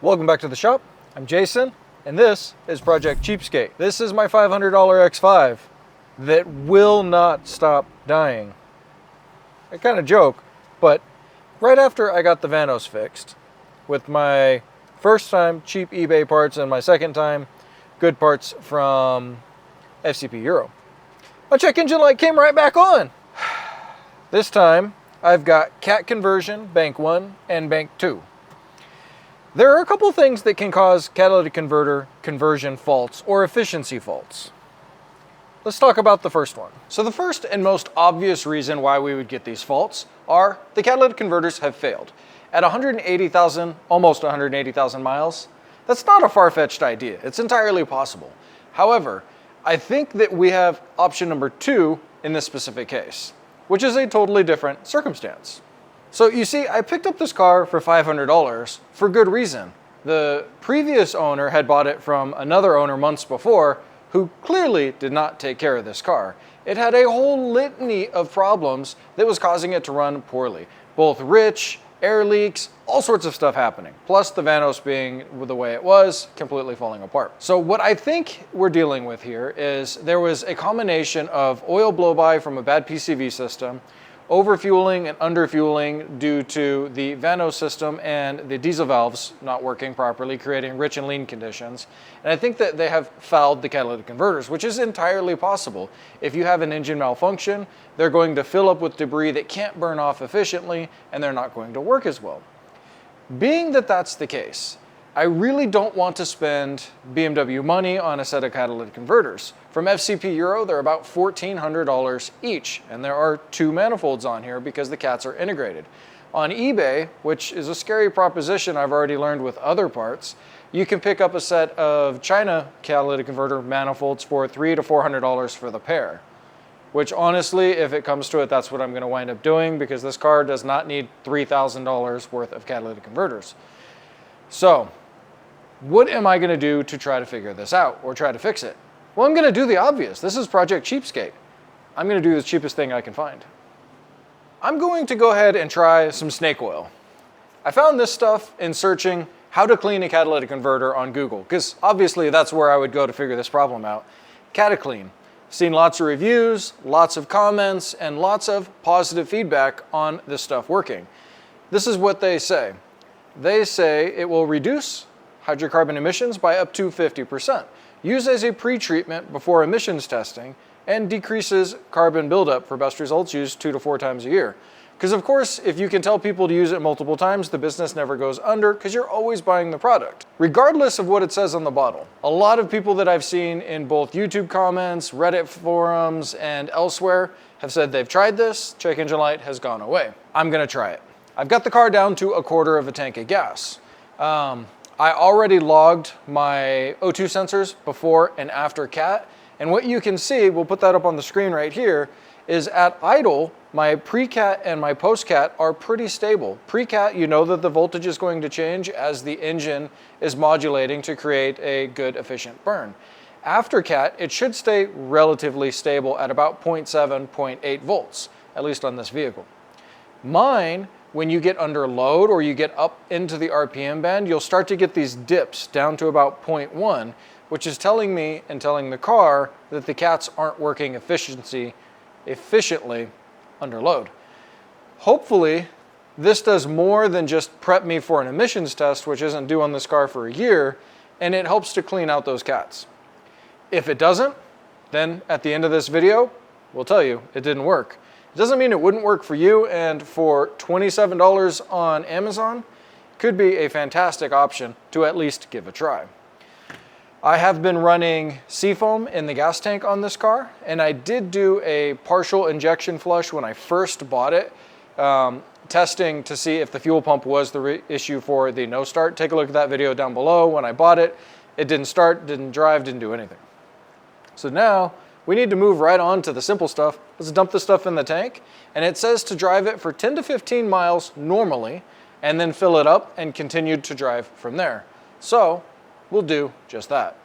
Welcome back to the shop. I'm Jason, and this is Project Cheapskate. This is my $500 X5 that will not stop dying. I kind of joke, but right after I got the Vanos fixed, with my first time cheap eBay parts and my second time good parts from FCP Euro, my check engine light came right back on. This time, I've got cat conversion, bank 1, and bank 2. There are a couple things that can cause catalytic converter conversion faults or efficiency faults. Let's talk about the first one. So the first and most obvious reason why we would get these faults are the catalytic converters have failed. At 180,000, almost 180,000 miles, that's not a far-fetched idea. It's entirely possible. However, I think that we have option number 2 in this specific case, which is a totally different circumstance. So you see, I picked up this car for $500 for good reason. The previous owner had bought it from another owner months before who clearly did not take care of this car. It had a whole litany of problems that was causing it to run poorly. Both rich, air leaks, all sorts of stuff happening. Plus the Vanos being the way it was, completely falling apart. So what I think we're dealing with here is there was a combination of oil blow-by from a bad PCV system, overfueling and underfueling due to the Vanos system and the diesel valves not working properly, creating rich and lean conditions. And I think that they have fouled the catalytic converters, which is entirely possible. If you have an engine malfunction, they're going to fill up with debris that can't burn off efficiently, and they're not going to work as well. Being that that's the case, I really don't want to spend BMW money on a set of catalytic converters. From FCP Euro, they're about $1,400 each, and there are 2 manifolds on here because the cats are integrated. On eBay, which is a scary proposition I've already learned with other parts, you can pick up a set of China catalytic converter manifolds for $300 to $400 for the pair. Which honestly, if it comes to it, that's what I'm going to wind up doing because this car does not need $3,000 worth of catalytic converters. So, what am I going to do to try to figure this out or try to fix it? Well, I'm going to do the obvious. This is Project Cheapskate. I'm going to do the cheapest thing I can find. I'm going to go ahead and try some snake oil. I found this stuff in searching how to clean a catalytic converter on Google, because obviously that's where I would go to figure this problem out. Cataclean. Seen lots of reviews, lots of comments, and lots of positive feedback on this stuff working. This is what they say. They say it will reduce hydrocarbon emissions by up to 50%, used as a pre-treatment before emissions testing, and decreases carbon buildup for best results used 2 to 4 times a year. Because of course, if you can tell people to use it multiple times, the business never goes under because you're always buying the product, regardless of what it says on the bottle. A lot of people that I've seen in both YouTube comments, Reddit forums, and elsewhere have said they've tried this, check engine light has gone away. I'm gonna try it. I've got the car down to 1/4 of a tank of gas. I already logged my O2 sensors before and after CAT, and what you can see, we'll put that up on the screen right here, is at idle, my pre-CAT and my post-CAT are pretty stable. Pre-CAT, you know that the voltage is going to change as the engine is modulating to create a good, efficient burn. After CAT, it should stay relatively stable at about 0.7, 0.8 volts, at least on this vehicle. Mine, when you get under load or you get up into the RPM band, you'll start to get these dips down to about 0.1, which is telling me and telling the car that the cats aren't working efficiently under load. Hopefully, this does more than just prep me for an emissions test, which isn't due on this car for a year, and it helps to clean out those cats. If it doesn't, then at the end of this video, we'll tell you it didn't work. It doesn't mean it wouldn't work for you, and for $27 on Amazon, could be a fantastic option to at least give a try. I have been running Seafoam in the gas tank on this car, and I did do a partial injection flush when I first bought it, testing to see if the fuel pump was the issue for the no start. Take a look at that video down below. When I bought it, it didn't start, didn't drive, didn't do anything. So now, we need to move right on to the simple stuff. Let's dump the stuff in the tank, and it says to drive it for 10 to 15 miles normally, and then fill it up and continue to drive from there. So, we'll do just that.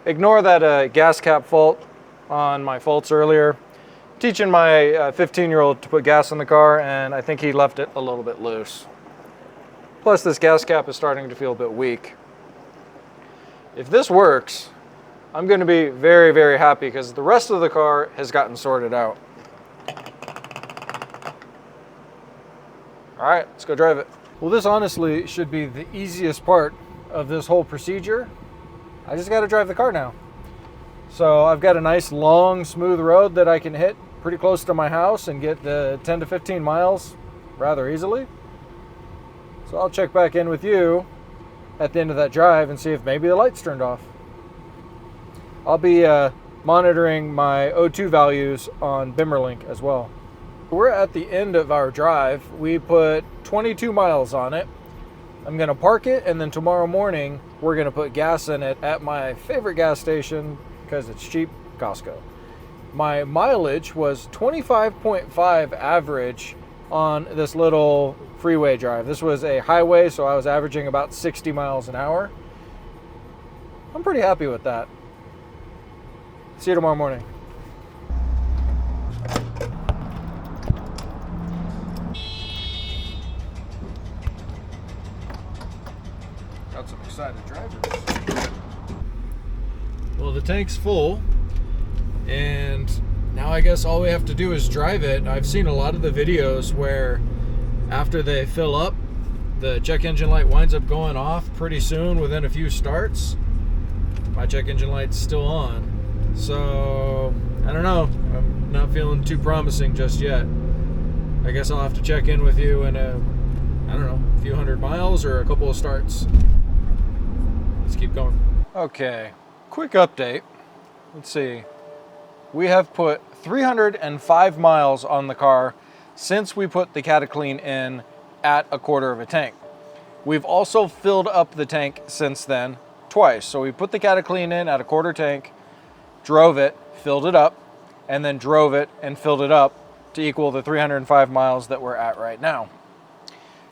Ignore that gas cap fault on my faults earlier. teaching my 15-year-old to put gas in the car, and I think he left it a little bit loose. Plus, this gas cap is starting to feel a bit weak. If this works, I'm going to be very, very happy because the rest of the car has gotten sorted out. All right, let's go drive it. Well, this honestly should be the easiest part of this whole procedure. I just got to drive the car now. So I've got a nice long smooth road that I can hit pretty close to my house and get the 10 to 15 miles rather easily. So I'll check back in with you at the end of that drive and see if maybe the light's turned off. I'll be monitoring my O2 values on Bimmerlink as well. We're at the end of our drive. We put 22 miles on it. I'm gonna park it, and then tomorrow morning we're gonna put gas in it at my favorite gas station because it's cheap, Costco. My mileage was 25.5 average on this little freeway drive. This was a highway, so I was averaging about 60 miles an hour. I'm pretty happy with that. See you tomorrow morning. Got some excited drivers. Well, the tank's full, and now I guess all we have to do is drive it. I've seen a lot of the videos where after they fill up, the check engine light winds up going off pretty soon within a few starts. My check engine light's still on. So, I don't know. I'm not feeling too promising just yet. I guess I'll have to check in with you in a few hundred miles or a couple of starts. Let's keep going. Okay, quick update. Let's see. We have put 305 miles on the car since we put the Cataclean in at a quarter of a tank. We've also filled up the tank since then twice. So we put the Cataclean in at a quarter tank, drove it, filled it up, and then drove it and filled it up to equal the 305 miles that we're at right now.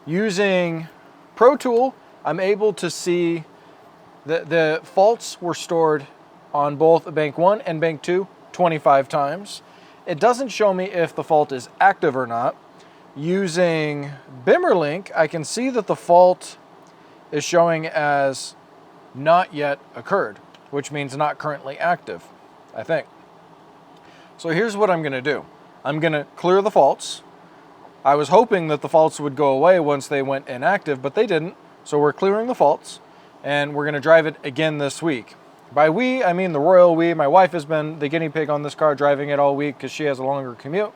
Using Pro Tool, I'm able to see that the faults were stored on both bank 1 and bank 2 25 times. It doesn't show me if the fault is active or not. Using Bimmerlink, I can see that the fault is showing as not yet occurred, which means not currently active, I think. So here's what I'm gonna do. I'm gonna clear the faults. I was hoping that the faults would go away once they went inactive, but they didn't. So we're clearing the faults, and we're gonna drive it again this week. By we, I mean the royal we. My wife has been the guinea pig on this car, driving it all week because she has a longer commute.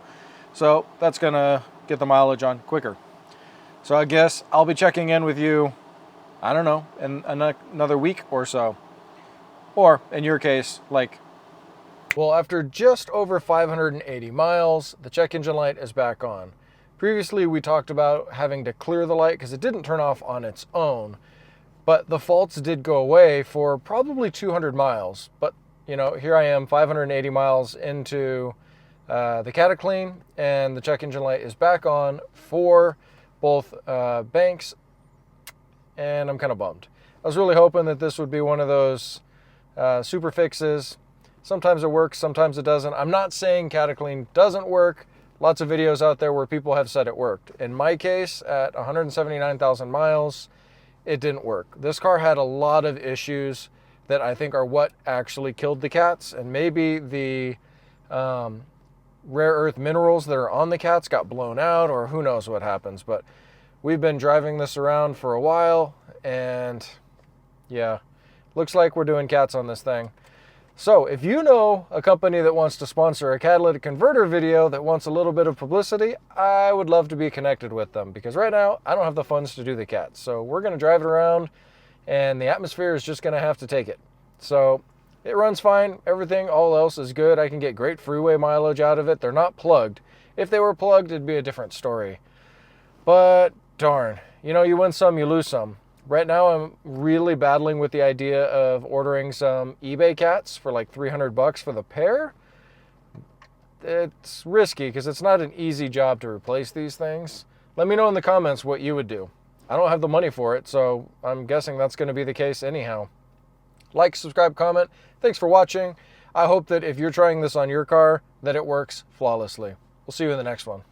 So that's gonna get the mileage on quicker. So I guess I'll be checking in with you, I don't know, in another week or so. Or in your case, like, well, after just over 580 miles, the check engine light is back on. Previously, we talked about having to clear the light because it didn't turn off on its own. But the faults did go away for probably 200 miles. But, you know, here I am 580 miles into the Cataclean, and the check engine light is back on for both banks, and I'm kind of bummed. I was really hoping that this would be one of those super fixes. Sometimes it works, sometimes it doesn't. I'm not saying Cataclean doesn't work. Lots of videos out there where people have said it worked. In my case, at 179,000 miles, it didn't work. This car had a lot of issues that I think are what actually killed the cats, and maybe the rare earth minerals that are on the cats got blown out, or who knows what happens. But we've been driving this around for a while, and yeah, looks like we're doing cats on this thing. So if you know a company that wants to sponsor a catalytic converter video that wants a little bit of publicity, I would love to be connected with them, because right now I don't have the funds to do the cats. So we're going to drive it around, and the atmosphere is just going to have to take it. So it runs fine. Everything, all else is good. I can get great freeway mileage out of it. They're not plugged. If they were plugged, it'd be a different story. But darn, you know, you win some, you lose some. Right now, I'm really battling with the idea of ordering some eBay cats for like 300 bucks for the pair. It's risky because it's not an easy job to replace these things. Let me know in the comments what you would do. I don't have the money for it, so I'm guessing that's going to be the case anyhow. Like, subscribe, comment. Thanks for watching. I hope that if you're trying this on your car, that it works flawlessly. We'll see you in the next one.